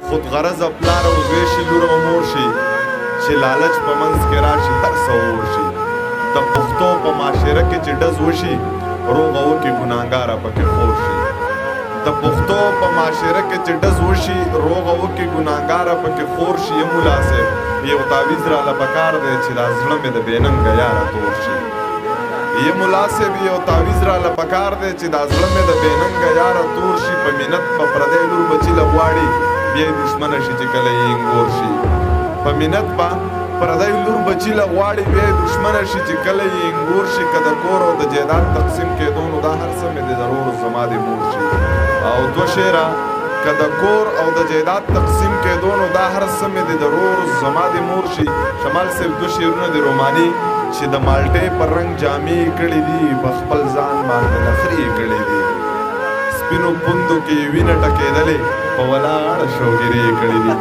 خود غرض پلار او زوی شي لور او مور شي چې لالچ په منځ کې راشي هر څه وشي د پښتو په معاشره کې چې ډز وشي روغه وکړي ګناهګاره پکې خور شي د پښتو په معاشره کې چې ډز وشي روغه وکړي ګناهګاره پکې خور شي یم ملا صاحب یو تعویض راله پکار دی چې دا زړه مې د بېننګه یاره تور شي یم ملا صاحب یو تعویض راله پکار دی چې دا زړه مې د بېننګه یاره تور شي په مینت په پردی لور بچي له غواړي بیا یې دښمنه شي چې کله یې انګور شي په مینت به پردی لور بچي له غواړي بیا یې دښمنه شي چې کله یې انګور شي که د کور او د جایداد تقسیم کېدو نو دا هر څه مې د ضرور زما د مور شي او دوه شعره که د کور او د جایداد تقسیم کېدو نو دا هر څه مې د ضرور زما د مور شي شمال صاحب دوه شعرونه د روماني چې د مالټې پر رنګ جامې کړي دي په خپل ځان باندې نخرې کړي دي سپینو پوندو کې وینه ټکېدلې په ولاړه شوګیرې کړي دي